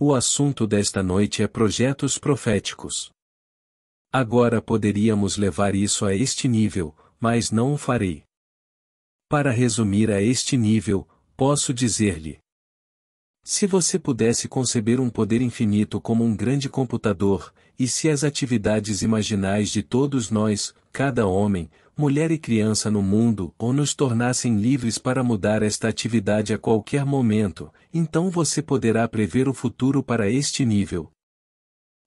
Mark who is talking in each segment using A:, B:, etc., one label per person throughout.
A: O assunto desta noite é projetos proféticos. Agora poderíamos levar isso a este nível, mas não o farei. Para resumir a este nível, posso dizer-lhe: se você pudesse conceber um poder infinito como um grande computador, e se as atividades imaginais de todos nós, cada homem, mulher e criança no mundo, ou nos tornassem livres para mudar esta atividade a qualquer momento, então você poderá prever o futuro para este nível.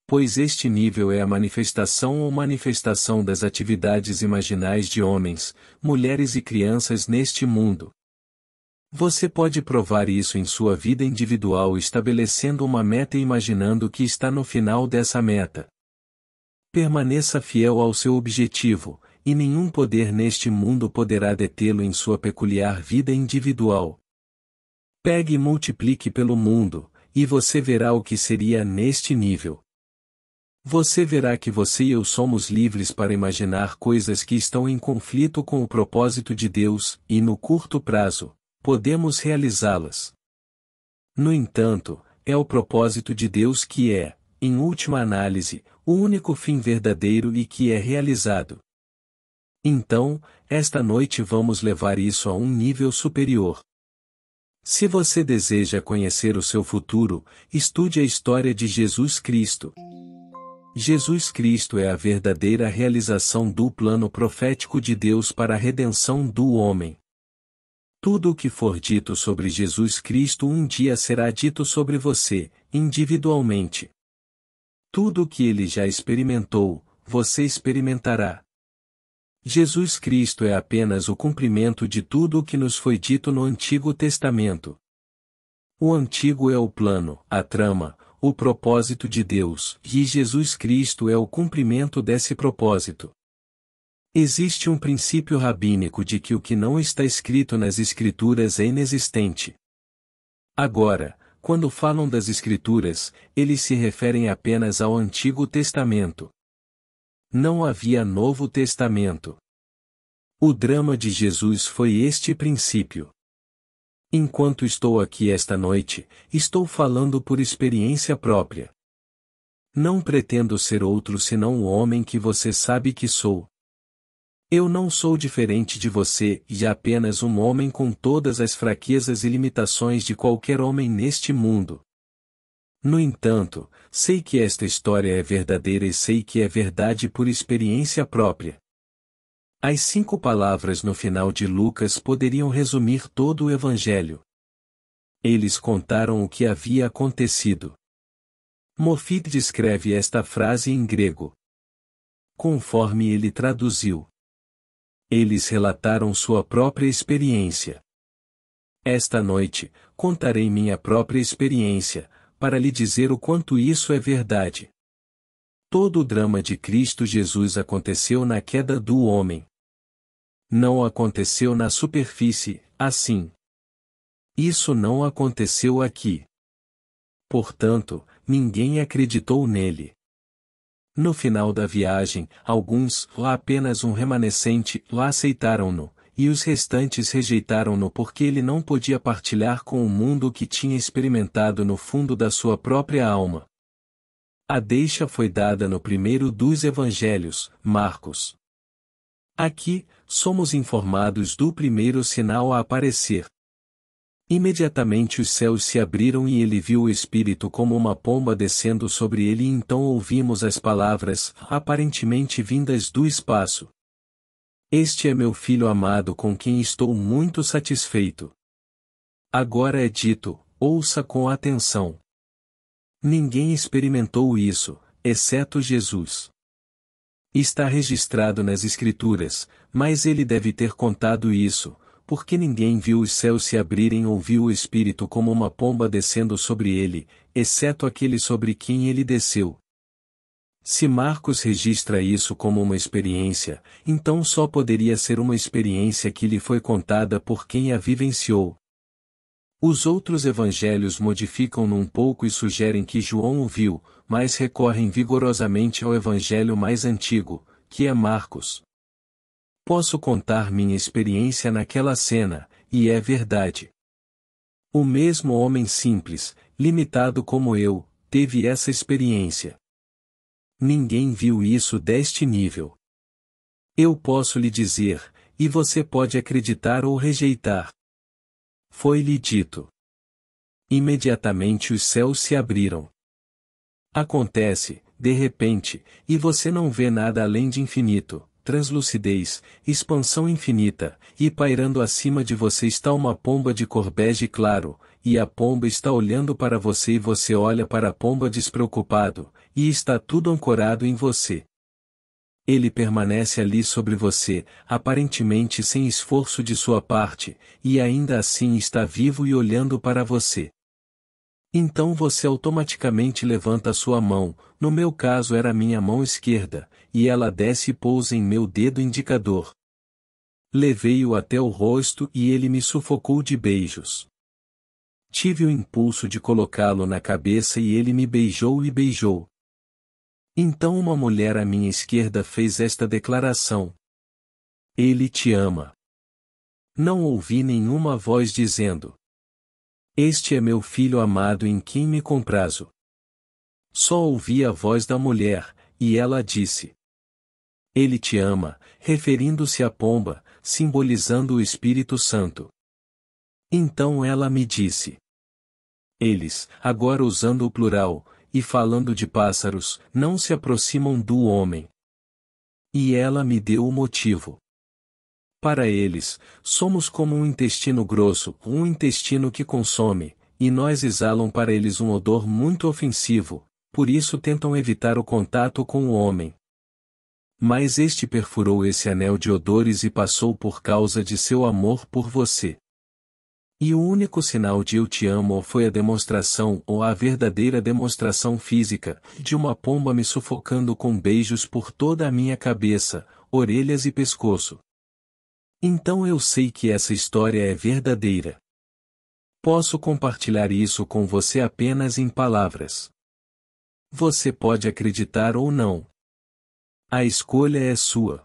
A: Pois este nível é a manifestação ou manifestação das atividades imaginais de homens, mulheres e crianças neste mundo. Você pode provar isso em sua vida individual estabelecendo uma meta e imaginando que está no final dessa meta. Permaneça fiel ao seu objetivo, e nenhum poder neste mundo poderá detê-lo em sua peculiar vida individual. Pegue e multiplique pelo mundo, e você verá o que seria neste nível. Você verá que você e eu somos livres para imaginar coisas que estão em conflito com o propósito de Deus, e no curto prazo, podemos realizá-las. No entanto, é o propósito de Deus que é, em última análise, o único fim verdadeiro e que é realizado. Então, esta noite vamos levar isso a um nível superior. Se você deseja conhecer o seu futuro, estude a história de Jesus Cristo. Jesus Cristo é a verdadeira realização do plano profético de Deus para a redenção do homem. Tudo o que for dito sobre Jesus Cristo um dia será dito sobre você, individualmente. Tudo o que ele já experimentou, você experimentará. Jesus Cristo é apenas o cumprimento de tudo o que nos foi dito no Antigo Testamento. O Antigo é o plano, a trama, o propósito de Deus, e Jesus Cristo é o cumprimento desse propósito. Existe um princípio rabínico de que o que não está escrito nas Escrituras é inexistente. Agora, quando falam das Escrituras, eles se referem apenas ao Antigo Testamento. Não havia Novo Testamento. O drama de Jesus foi este princípio. Enquanto estou aqui esta noite, estou falando por experiência própria. Não pretendo ser outro senão o homem que você sabe que sou. Eu não sou diferente de você e apenas um homem com todas as fraquezas e limitações de qualquer homem neste mundo. No entanto, sei que esta história é verdadeira e sei que é verdade por experiência própria. As 5 palavras no final de Lucas poderiam resumir todo o Evangelho. Eles contaram o que havia acontecido. Moffitt descreve esta frase em grego, conforme ele traduziu. Eles relataram sua própria experiência. Esta noite, contarei minha própria experiência, para lhe dizer o quanto isso é verdade. Todo o drama de Cristo Jesus aconteceu na queda do homem. Não aconteceu na superfície, assim. Isso não aconteceu aqui. Portanto, ninguém acreditou nele. No final da viagem, alguns, lá apenas um remanescente, lá aceitaram-no, e os restantes rejeitaram-no porque ele não podia partilhar com o mundo o que tinha experimentado no fundo da sua própria alma. A deixa foi dada no primeiro dos evangelhos, Marcos. Aqui, somos informados do primeiro sinal a aparecer. Imediatamente os céus se abriram e ele viu o Espírito como uma pomba descendo sobre ele e então ouvimos as palavras, aparentemente vindas do espaço. Este é meu filho amado com quem estou muito satisfeito. Agora é dito, ouça com atenção. Ninguém experimentou isso, exceto Jesus. Está registrado nas Escrituras, mas ele deve ter contado isso, porque ninguém viu os céus se abrirem ou viu o Espírito como uma pomba descendo sobre ele, exceto aquele sobre quem ele desceu. Se Marcos registra isso como uma experiência, então só poderia ser uma experiência que lhe foi contada por quem a vivenciou. Os outros evangelhos modificam-no um pouco e sugerem que João o viu, mas recorrem vigorosamente ao evangelho mais antigo, que é Marcos. Posso contar minha experiência naquela cena, e é verdade. O mesmo homem simples, limitado como eu, teve essa experiência. Ninguém viu isso deste nível. Eu posso lhe dizer, e você pode acreditar ou rejeitar. Foi-lhe dito. Imediatamente os céus se abriram. Acontece, de repente, e você não vê nada além de infinito, translucidez, expansão infinita, e pairando acima de você está uma pomba de cor bege claro, e a pomba está olhando para você e você olha para a pomba despreocupado, e está tudo ancorado em você. Ele permanece ali sobre você, aparentemente sem esforço de sua parte, e ainda assim está vivo e olhando para você. Então você automaticamente levanta sua mão, no meu caso era minha mão esquerda, e ela desce e pousa em meu dedo indicador. Levei-o até o rosto e ele me sufocou de beijos. Tive o impulso de colocá-lo na cabeça e ele me beijou e beijou. Então uma mulher à minha esquerda fez esta declaração: Ele te ama. Não ouvi nenhuma voz dizendo: Este é meu filho amado em quem me comprazo. Só ouvi a voz da mulher, e ela disse: Ele te ama, referindo-se à pomba, simbolizando o Espírito Santo. Então ela me disse: Eles, agora usando o plural, e falando de pássaros, não se aproximam do homem. E ela me deu o motivo. Para eles, somos como um intestino grosso, um intestino que consome, e nós exalam para eles um odor muito ofensivo, por isso tentam evitar o contato com o homem. Mas este perfurou esse anel de odores e passou por causa de seu amor por você. E o único sinal de eu te amo foi a demonstração ou a verdadeira demonstração física, de uma pomba me sufocando com beijos por toda a minha cabeça, orelhas e pescoço. Então eu sei que essa história é verdadeira. Posso compartilhar isso com você apenas em palavras. Você pode acreditar ou não. A escolha é sua.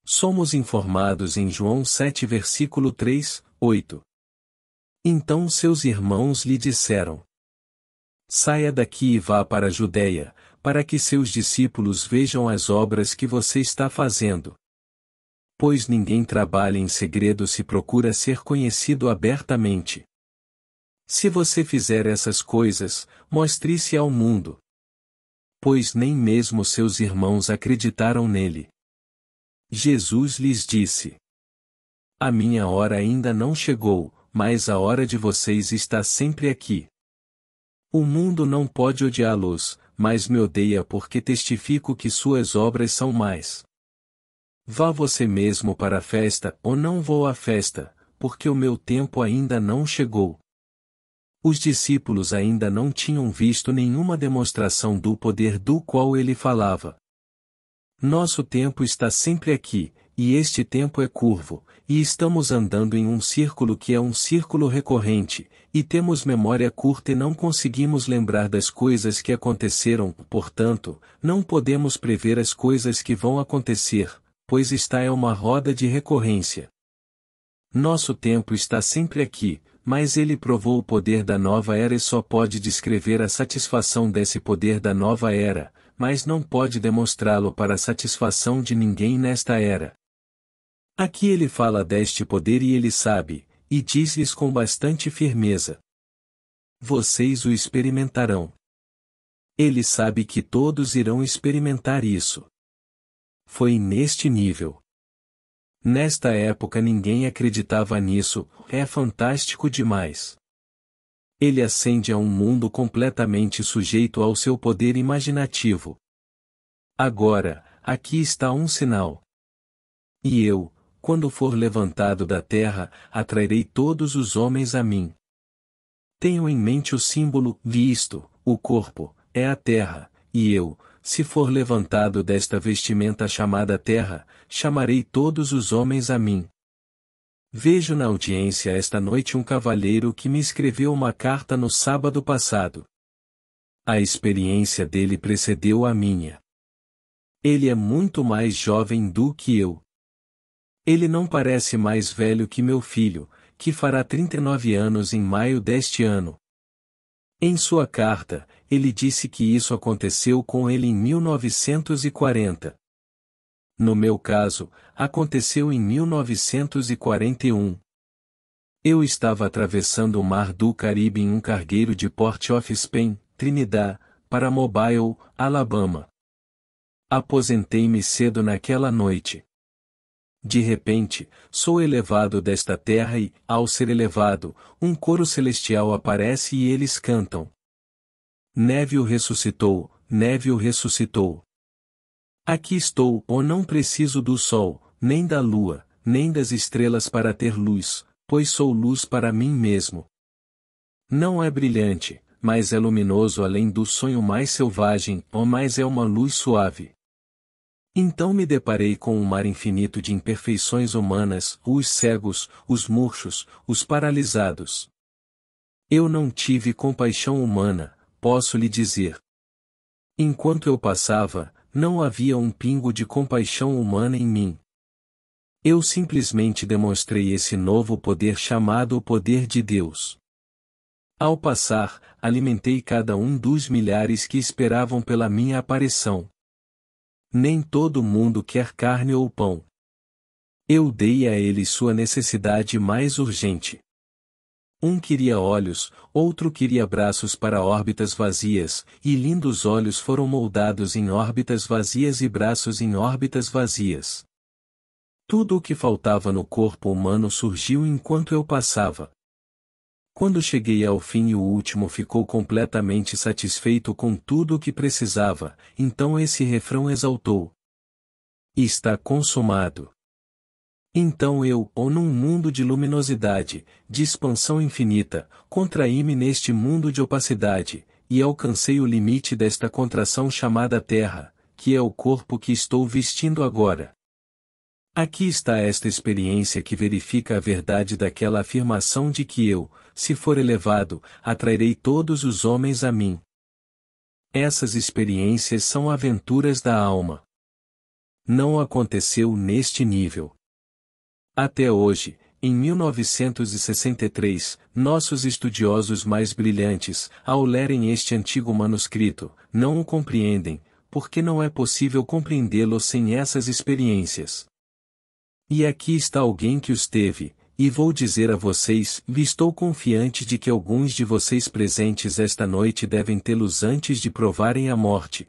A: Somos informados em João 7 versículo 3, 8. Então seus irmãos lhe disseram: Saia daqui e vá para a Judeia, para que seus discípulos vejam as obras que você está fazendo. Pois ninguém trabalha em segredo se procura ser conhecido abertamente. Se você fizer essas coisas, mostre-se ao mundo. Pois nem mesmo seus irmãos acreditaram nele. Jesus lhes disse: A minha hora ainda não chegou, mas a hora de vocês está sempre aqui. O mundo não pode odiá-los, mas me odeia porque testifico que suas obras são más. Vá você mesmo para a festa, ou não vou à festa, porque o meu tempo ainda não chegou. Os discípulos ainda não tinham visto nenhuma demonstração do poder do qual ele falava. Nosso tempo está sempre aqui, e este tempo é curvo, e estamos andando em um círculo que é um círculo recorrente, e temos memória curta e não conseguimos lembrar das coisas que aconteceram, portanto, não podemos prever as coisas que vão acontecer, pois esta é uma roda de recorrência. Nosso tempo está sempre aqui, mas ele provou o poder da nova era e só pode descrever a satisfação desse poder da nova era, mas não pode demonstrá-lo para a satisfação de ninguém nesta era. Aqui ele fala deste poder e ele sabe, e diz-lhes com bastante firmeza: Vocês o experimentarão. Ele sabe que todos irão experimentar isso. Foi neste nível. Nesta época ninguém acreditava nisso, é fantástico demais. Ele ascende a um mundo completamente sujeito ao seu poder imaginativo. Agora, aqui está um sinal. E eu, quando for levantado da terra, atrairei todos os homens a mim. Tenho em mente o símbolo, visto, o corpo, é a terra, e eu, se for levantado desta vestimenta chamada terra, chamarei todos os homens a mim. Vejo na audiência esta noite um cavalheiro que me escreveu uma carta no sábado passado. A experiência dele precedeu a minha. Ele é muito mais jovem do que eu. Ele não parece mais velho que meu filho, que fará 39 anos em maio deste ano. Em sua carta, ele disse que isso aconteceu com ele em 1940. No meu caso, aconteceu em 1941. Eu estava atravessando o mar do Caribe em um cargueiro de Port-of-Spain, Trinidad, para Mobile, Alabama. Aposentei-me cedo naquela noite. De repente, sou elevado desta terra e, ao ser elevado, um coro celestial aparece e eles cantam. Neville ressuscitou, Neville ressuscitou. Aqui estou, ou não preciso do sol, nem da lua, nem das estrelas para ter luz, pois sou luz para mim mesmo. Não é brilhante, mas é luminoso além do sonho mais selvagem, ou mais é uma luz suave. Então me deparei com um mar infinito de imperfeições humanas, os cegos, os murchos, os paralisados. Eu não tive compaixão humana, posso lhe dizer. Enquanto eu passava, não havia um pingo de compaixão humana em mim. Eu simplesmente demonstrei esse novo poder chamado o poder de Deus. Ao passar, alimentei cada um dos milhares que esperavam pela minha aparição. Nem todo mundo quer carne ou pão. Eu dei a eles sua necessidade mais urgente. Um queria olhos, outro queria braços para órbitas vazias, e lindos olhos foram moldados em órbitas vazias e braços em órbitas vazias. Tudo o que faltava no corpo humano surgiu enquanto eu passava. Quando cheguei ao fim e o último ficou completamente satisfeito com tudo o que precisava, então esse refrão exaltou. Está consumado. Então eu, ou num mundo de luminosidade, de expansão infinita, contraí-me neste mundo de opacidade, e alcancei o limite desta contração chamada Terra, que é o corpo que estou vestindo agora. Aqui está esta experiência que verifica a verdade daquela afirmação de que eu, se for elevado, atrairei todos os homens a mim. Essas experiências são aventuras da alma. Não aconteceu neste nível. Até hoje, em 1963, nossos estudiosos mais brilhantes, ao lerem este antigo manuscrito, não o compreendem, porque não é possível compreendê-lo sem essas experiências. E aqui está alguém que os teve, e vou dizer a vocês, estou confiante de que alguns de vocês presentes esta noite devem tê-los antes de provarem a morte.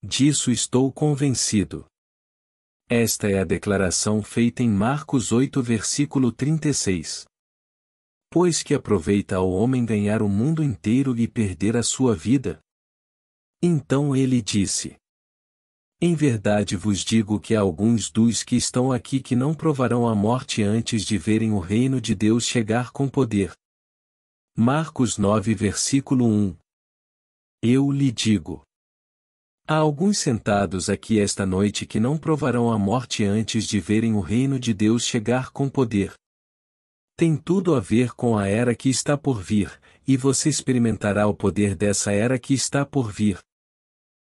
A: Disso estou convencido. Esta é a declaração feita em Marcos 8 versículo 36. Pois que aproveita ao homem ganhar o mundo inteiro e perder a sua vida? Então ele disse. Em verdade vos digo que há alguns dos que estão aqui que não provarão a morte antes de verem o reino de Deus chegar com poder. Marcos 9 versículo 1. Eu lhe digo. Há alguns sentados aqui esta noite que não provarão a morte antes de verem o reino de Deus chegar com poder. Tem tudo a ver com a era que está por vir, e você experimentará o poder dessa era que está por vir.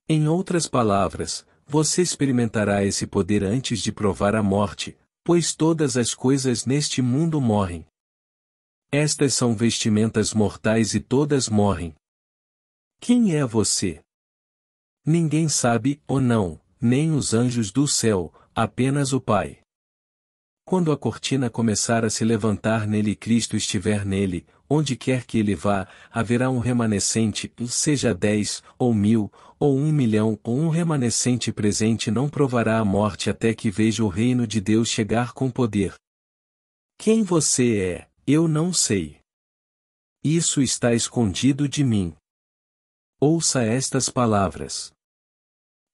A: Em outras palavras, você experimentará esse poder antes de provar a morte, pois todas as coisas neste mundo morrem. Estas são vestimentas mortais e todas morrem. Quem é você? Ninguém sabe, ou não, nem os anjos do céu, apenas o Pai. Quando a cortina começar a se levantar nele e Cristo estiver nele, onde quer que ele vá, haverá um remanescente, seja 10, ou 1000, ou 1 milhão, ou um remanescente presente não provará a morte até que veja o reino de Deus chegar com poder. Quem você é, eu não sei. Isso está escondido de mim. Ouça estas palavras.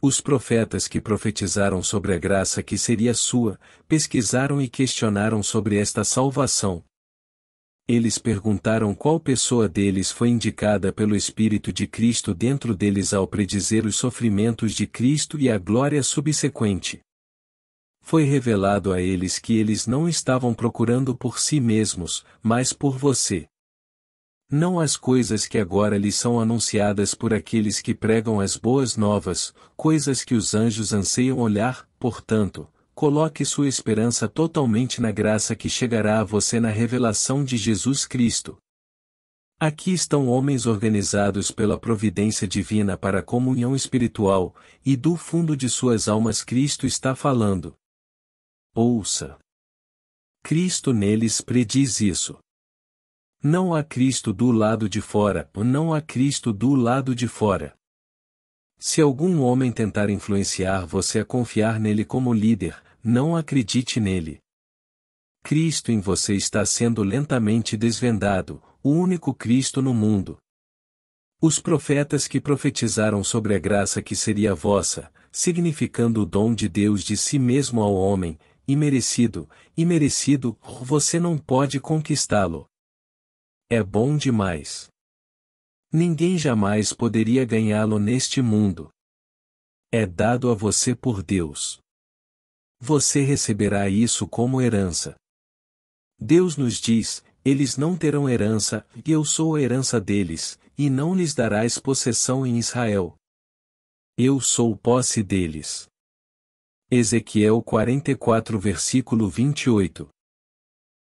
A: Os profetas que profetizaram sobre a graça que seria sua, pesquisaram e questionaram sobre esta salvação. Eles perguntaram qual pessoa deles foi indicada pelo Espírito de Cristo dentro deles ao predizer os sofrimentos de Cristo e a glória subsequente. Foi revelado a eles que eles não estavam procurando por si mesmos, mas por você. Não as coisas que agora lhes são anunciadas por aqueles que pregam as boas novas, coisas que os anjos anseiam olhar, portanto, coloque sua esperança totalmente na graça que chegará a você na revelação de Jesus Cristo. Aqui estão homens organizados pela providência divina para a comunhão espiritual, e do fundo de suas almas Cristo está falando. Ouça. Cristo neles prediz isso. Não há Cristo do lado de fora, não há Cristo do lado de fora. Se algum homem tentar influenciar você a confiar nele como líder, não acredite nele. Cristo em você está sendo lentamente desvendado, o único Cristo no mundo. Os profetas que profetizaram sobre a graça que seria vossa, significando o dom de Deus de si mesmo ao homem, imerecido, você não pode conquistá-lo. É bom demais. Ninguém jamais poderia ganhá-lo neste mundo. É dado a você por Deus. Você receberá isso como herança. Deus nos diz: eles não terão herança, e eu sou a herança deles, e não lhes darás possessão em Israel. Eu sou posse deles. Ezequiel 44 versículo 28.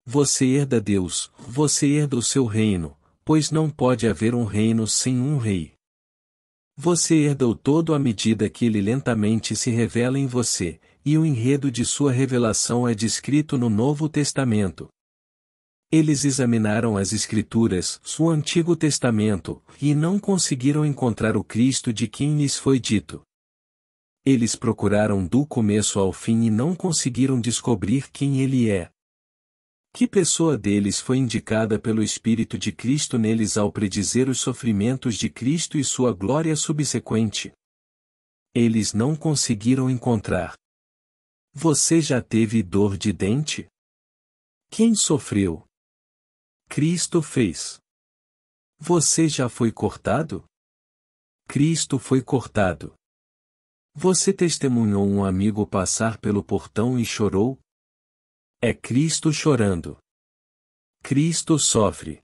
A: Você herda Deus, você herda o seu reino, pois não pode haver um reino sem um rei. Você herda o todo à medida que ele lentamente se revela em você, e o enredo de sua revelação é descrito no Novo Testamento. Eles examinaram as Escrituras, o Antigo Testamento, e não conseguiram encontrar o Cristo de quem lhes foi dito. Eles procuraram do começo ao fim e não conseguiram descobrir quem ele é. Que pessoa deles foi indicada pelo Espírito de Cristo neles ao predizer os sofrimentos de Cristo e sua glória subsequente? Eles não conseguiram encontrar. Você já teve dor de dente? Quem sofreu? Cristo fez. Você já foi cortado? Cristo foi cortado. Você testemunhou um amigo passar pelo portão e chorou? É Cristo chorando. Cristo sofre.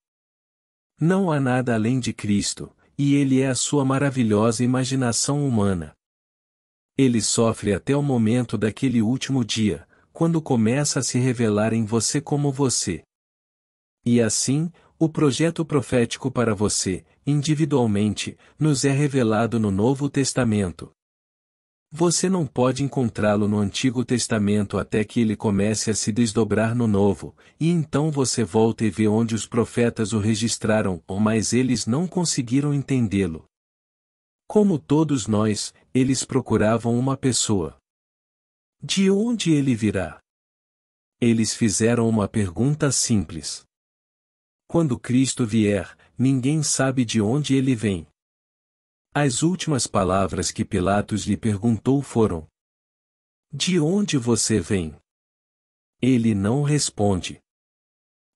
A: Não há nada além de Cristo, e Ele é a sua maravilhosa imaginação humana. Ele sofre até o momento daquele último dia, quando começa a se revelar em você como você. E assim, o projeto profético para você, individualmente, nos é revelado no Novo Testamento. Você não pode encontrá-lo no Antigo Testamento até que ele comece a se desdobrar no Novo, e então você volta e vê onde os profetas o registraram, mas eles não conseguiram entendê-lo. Como todos nós, eles procuravam uma pessoa. De onde ele virá? Eles fizeram uma pergunta simples. Quando Cristo vier, ninguém sabe de onde ele vem. As últimas palavras que Pilatos lhe perguntou foram: de onde você vem? Ele não responde.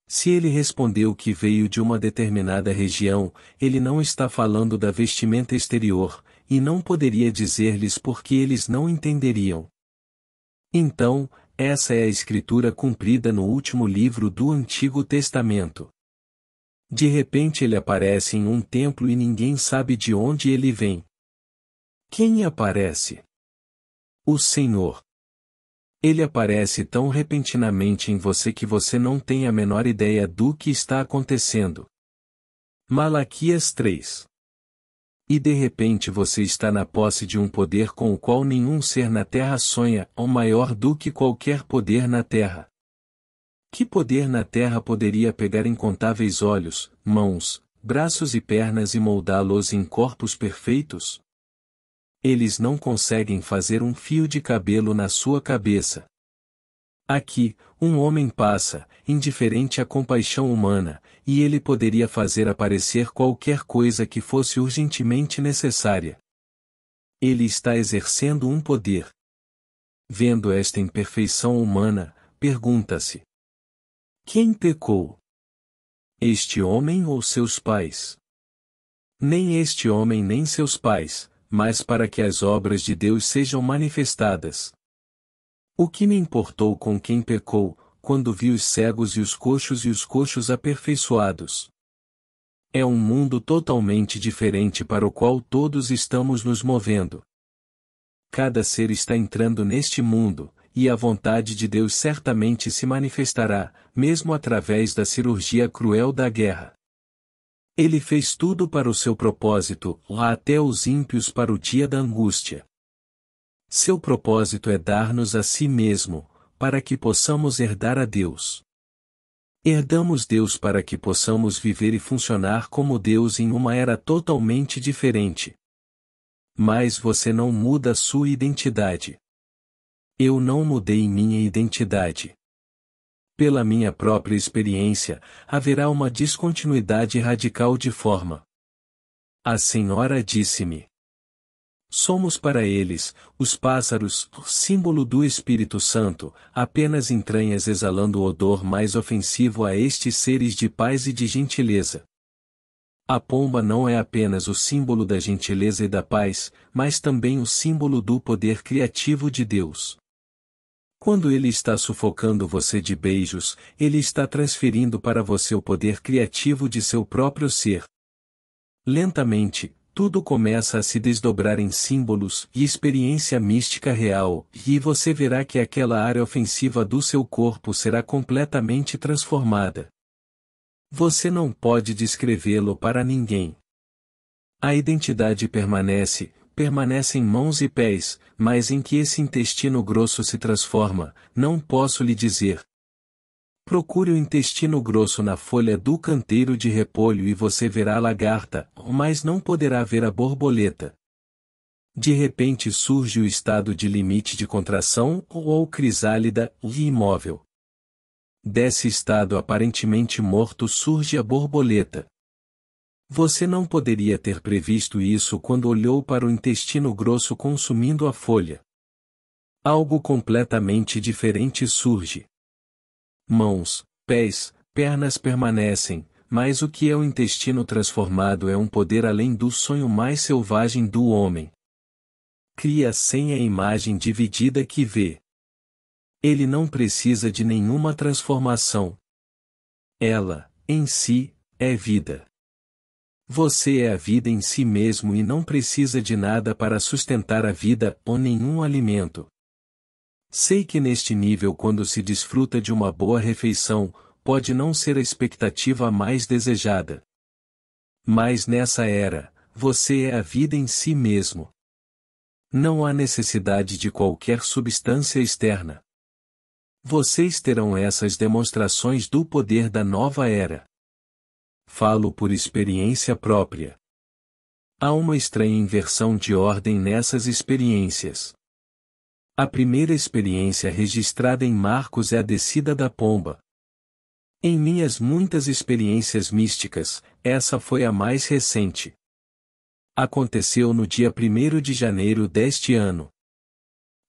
A: Se ele respondeu que veio de uma determinada região, ele não está falando da vestimenta exterior, e não poderia dizer-lhes porque eles não entenderiam. Então, essa é a escritura cumprida no último livro do Antigo Testamento. De repente ele aparece em um templo e ninguém sabe de onde ele vem. Quem aparece? O Senhor. Ele aparece tão repentinamente em você que você não tem a menor ideia do que está acontecendo. Malaquias 3. E de repente você está na posse de um poder com o qual nenhum ser na terra sonha, ou maior do que qualquer poder na terra. Que poder na terra poderia pegar incontáveis olhos, mãos, braços e pernas e moldá-los em corpos perfeitos? Eles não conseguem fazer um fio de cabelo na sua cabeça. Aqui, um homem passa, indiferente à compaixão humana, e ele poderia fazer aparecer qualquer coisa que fosse urgentemente necessária. Ele está exercendo um poder. Vendo esta imperfeição humana, pergunta-se: quem pecou? Este homem ou seus pais? Nem este homem nem seus pais, mas para que as obras de Deus sejam manifestadas. O que me importou com quem pecou, quando vi os cegos e os coxos aperfeiçoados? É um mundo totalmente diferente para o qual todos estamos nos movendo. Cada ser está entrando neste mundo, e a vontade de Deus certamente se manifestará, mesmo através da cirurgia cruel da guerra. Ele fez tudo para o seu propósito, lá até os ímpios para o dia da angústia. Seu propósito é dar-nos a si mesmo, para que possamos herdar a Deus. Herdamos Deus para que possamos viver e funcionar como Deus em uma era totalmente diferente. Mas você não muda sua identidade. Eu não mudei minha identidade. Pela minha própria experiência, haverá uma descontinuidade radical de forma. A Senhora disse-me: somos para eles, os pássaros, símbolo do Espírito Santo, apenas entranhas exalando o odor mais ofensivo a estes seres de paz e de gentileza. A pomba não é apenas o símbolo da gentileza e da paz, mas também o símbolo do poder criativo de Deus. Quando ele está sufocando você de beijos, ele está transferindo para você o poder criativo de seu próprio ser. Lentamente, tudo começa a se desdobrar em símbolos e experiência mística real, e você verá que aquela área ofensiva do seu corpo será completamente transformada. Você não pode descrevê-lo para ninguém. A identidade permanece em mãos e pés, mas em que esse intestino grosso se transforma, não posso lhe dizer. Procure o intestino grosso na folha do canteiro de repolho e você verá a lagarta, mas não poderá ver a borboleta. De repente surge o estado de limite de contração ou crisálida e imóvel. Desse estado aparentemente morto surge a borboleta. Você não poderia ter previsto isso quando olhou para o intestino grosso consumindo a folha. Algo completamente diferente surge. Mãos, pés, pernas permanecem, mas o que é o intestino transformado é um poder além do sonho mais selvagem do homem. Cria sem a imagem dividida que vê. Ele não precisa de nenhuma transformação. Ela, em si, é vida. Você é a vida em si mesmo e não precisa de nada para sustentar a vida ou nenhum alimento. Sei que neste nível, quando se desfruta de uma boa refeição, pode não ser a expectativa mais desejada. Mas nessa era, você é a vida em si mesmo. Não há necessidade de qualquer substância externa. Vocês terão essas demonstrações do poder da nova era. Falo por experiência própria. Há uma estranha inversão de ordem nessas experiências. A primeira experiência registrada em Marcos é a descida da pomba. Em minhas muitas experiências místicas, essa foi a mais recente. Aconteceu no dia 1º de janeiro deste ano.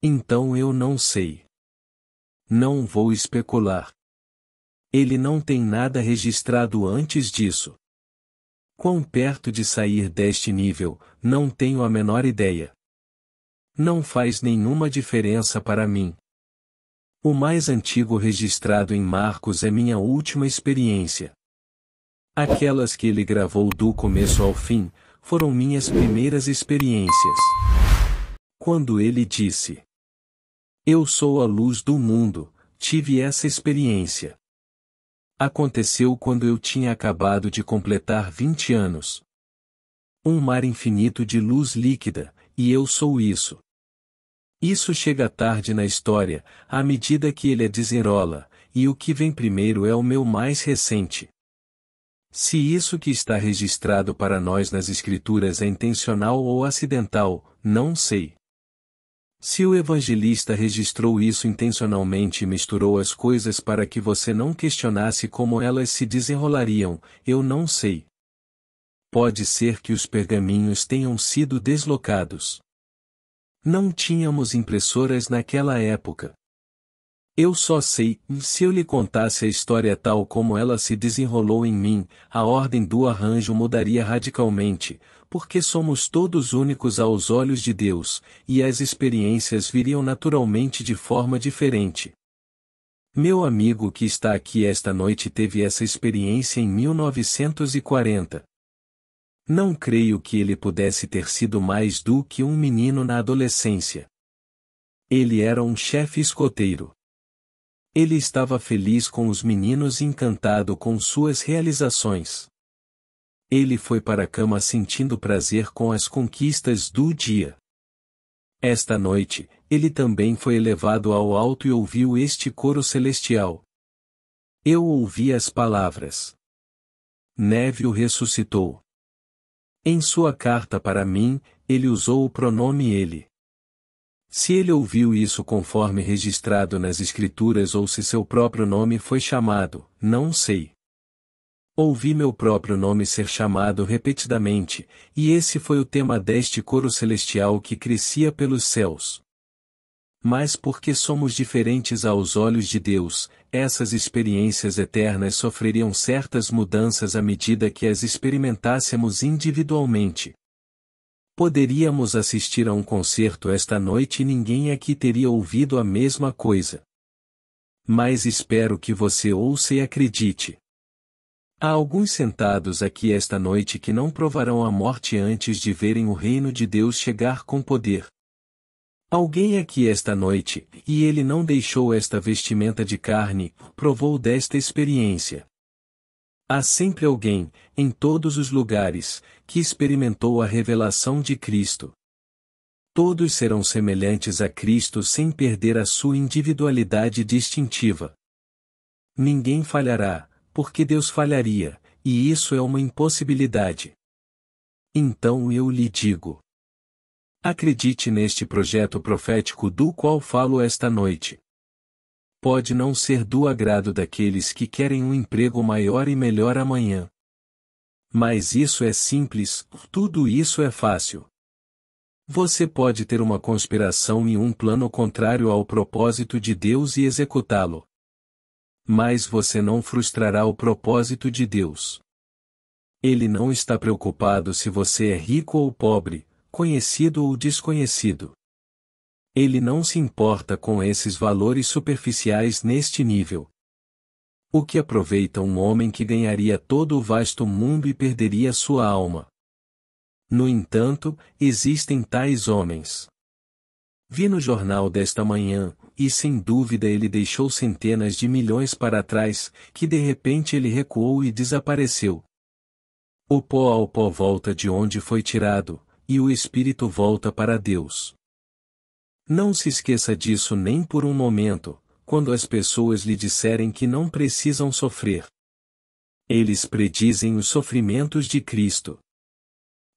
A: Então eu não sei. Não vou especular. Ele não tem nada registrado antes disso. Quão perto de sair deste nível, não tenho a menor ideia. Não faz nenhuma diferença para mim. O mais antigo registrado em Marcos é minha última experiência. Aquelas que ele gravou do começo ao fim, foram minhas primeiras experiências. Quando ele disse: eu sou a luz do mundo, tive essa experiência. Aconteceu quando eu tinha acabado de completar 20 anos. Um mar infinito de luz líquida, e eu sou isso. Isso chega tarde na história, à medida que ele a desenrola, e o que vem primeiro é o meu mais recente. Se isso que está registrado para nós nas Escrituras é intencional ou acidental, não sei. Se o evangelista registrou isso intencionalmente e misturou as coisas para que você não questionasse como elas se desenrolariam, eu não sei. Pode ser que os pergaminhos tenham sido deslocados. Não tínhamos impressoras naquela época. Eu só sei, se eu lhe contasse a história tal como ela se desenrolou em mim, a ordem do arranjo mudaria radicalmente, porque somos todos únicos aos olhos de Deus, e as experiências viriam naturalmente de forma diferente. Meu amigo que está aqui esta noite teve essa experiência em 1940. Não creio que ele pudesse ter sido mais do que um menino na adolescência. Ele era um chefe escoteiro. Ele estava feliz com os meninos e encantado com suas realizações. Ele foi para a cama sentindo prazer com as conquistas do dia. Esta noite, ele também foi elevado ao alto e ouviu este coro celestial. Eu ouvi as palavras. Neville ressuscitou. Em sua carta para mim, ele usou o pronome ele. Se ele ouviu isso conforme registrado nas Escrituras ou se seu próprio nome foi chamado, não sei. Ouvi meu próprio nome ser chamado repetidamente, e esse foi o tema deste coro celestial que crescia pelos céus. Mas porque somos diferentes aos olhos de Deus, essas experiências eternas sofreriam certas mudanças à medida que as experimentássemos individualmente. Poderíamos assistir a um concerto esta noite e ninguém aqui teria ouvido a mesma coisa. Mas espero que você ouça e acredite. Há alguns sentados aqui esta noite que não provarão a morte antes de verem o reino de Deus chegar com poder. Alguém aqui esta noite, e ele não deixou esta vestimenta de carne, provou desta experiência. Há sempre alguém, em todos os lugares, que experimentou a revelação de Cristo. Todos serão semelhantes a Cristo sem perder a sua individualidade distintiva. Ninguém falhará, porque Deus falharia, e isso é uma impossibilidade. Então eu lhe digo. Acredite neste projeto profético do qual falo esta noite. Pode não ser do agrado daqueles que querem um emprego maior e melhor amanhã. Mas isso é simples, tudo isso é fácil. Você pode ter uma conspiração e um plano contrário ao propósito de Deus e executá-lo. Mas você não frustrará o propósito de Deus. Ele não está preocupado se você é rico ou pobre, conhecido ou desconhecido. Ele não se importa com esses valores superficiais neste nível. O que aproveita um homem que ganharia todo o vasto mundo e perderia sua alma? No entanto, existem tais homens. Vi no jornal desta manhã, e sem dúvida ele deixou centenas de milhões para trás, que de repente ele recuou e desapareceu. O pó ao pó volta de onde foi tirado, e o espírito volta para Deus. Não se esqueça disso nem por um momento, quando as pessoas lhe disserem que não precisam sofrer. Eles predizem os sofrimentos de Cristo.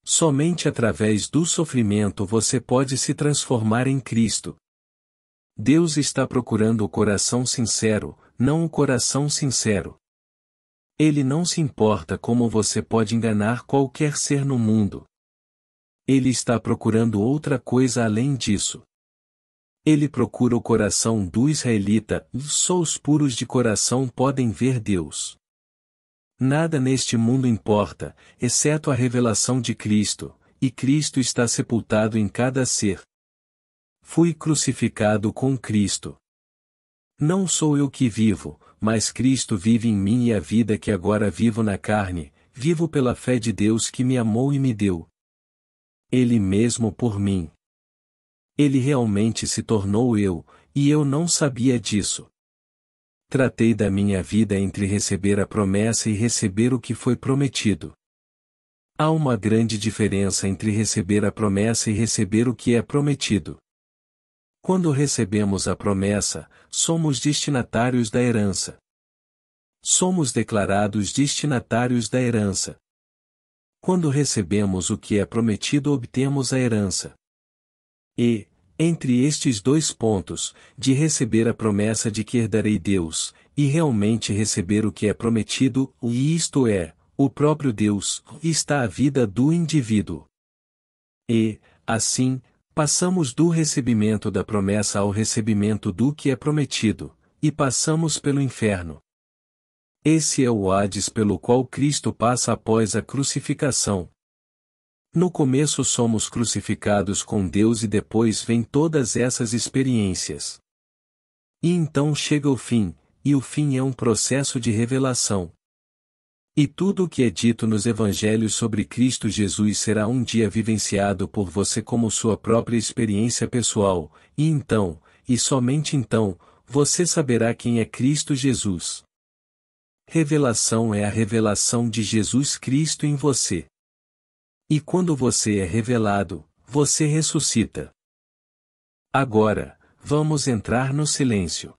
A: Somente através do sofrimento você pode se transformar em Cristo. Deus está procurando o coração sincero, não o coração sincero. Ele não se importa como você pode enganar qualquer ser no mundo. Ele está procurando outra coisa além disso. Ele procura o coração do israelita, só os puros de coração podem ver Deus. Nada neste mundo importa, exceto a revelação de Cristo, e Cristo está sepultado em cada ser. Fui crucificado com Cristo. Não sou eu que vivo, mas Cristo vive em mim e a vida que agora vivo na carne, vivo pela fé de Deus que me amou e me deu. Ele mesmo por mim. Ele realmente se tornou eu, e eu não sabia disso. Tratei da minha vida entre receber a promessa e receber o que foi prometido. Há uma grande diferença entre receber a promessa e receber o que é prometido. Quando recebemos a promessa, somos destinatários da herança. Somos declarados destinatários da herança. Quando recebemos o que é prometido, obtemos a herança. E, entre estes dois pontos, de receber a promessa de que herdarei Deus, e realmente receber o que é prometido, e isto é, o próprio Deus, está a vida do indivíduo. E, assim, passamos do recebimento da promessa ao recebimento do que é prometido, e passamos pelo inferno. Esse é o Hades pelo qual Cristo passa após a crucificação. No começo somos crucificados com Deus e depois vêm todas essas experiências. E então chega o fim, e o fim é um processo de revelação. E tudo o que é dito nos evangelhos sobre Cristo Jesus será um dia vivenciado por você como sua própria experiência pessoal, e então, e somente então, você saberá quem é Cristo Jesus. Revelação é a revelação de Jesus Cristo em você. E quando você é revelado, você ressuscita. Agora, vamos entrar no silêncio.